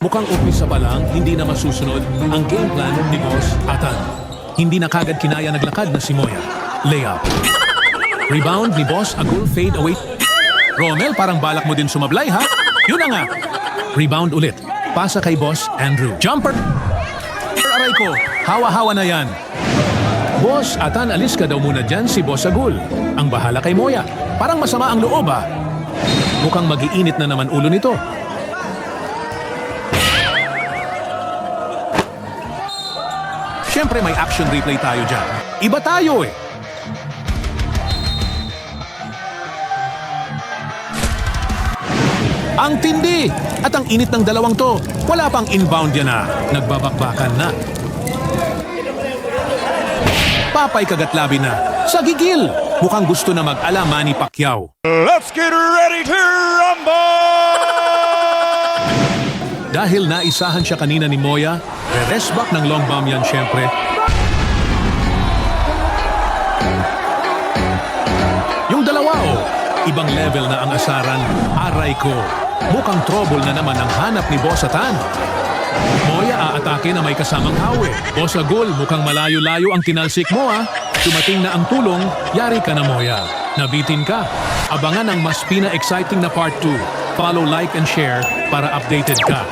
Mukhang umpisa pa lang, hindi na masusunod ang game plan ni Boss Atan. Hindi na kagad kinaya naglakad na si Moya. Layup. Rebound ni Boss Agul, fade away. Romel, parang balak mo din sumablay ha? Yun na nga. Rebound ulit. Pasa kay Boss Andrew. Jumper! Aray ko, hawa-hawa na yan. Boss Atan, alis ka daw muna dyan si Boss Agul. Ang bahala kay Moya. Parang masama ang loob ha. Mukhang mag-iinit na naman ulo nito. Siyempre may action replay tayo dyan. Iba tayo eh. Ang tindi! At ang init ng dalawang to. Wala pang inbound yan na. Nagbabakbakan na. Papay kagatlabi na. Sa gigil! Mukhang gusto na mag-ala Manny Pacquiao. Let's get ready to rumble! Dahil naisahan siya kanina ni Moya, re-rest back ng long bomb yan syempre. Yung dalawa ibang level na ang asaran. Aray ko, mukhang trouble na naman ang hanap ni Boss Atan. Moya aatake na may kasamang hawi. Boss Agul, mukhang malayo-layo ang tinalsik mo ha. Dumating na ang tulong, yari ka na Moya. Nabitin ka. Abangan ang mas pina-exciting na part 2. Follow, like, and share para updated ka.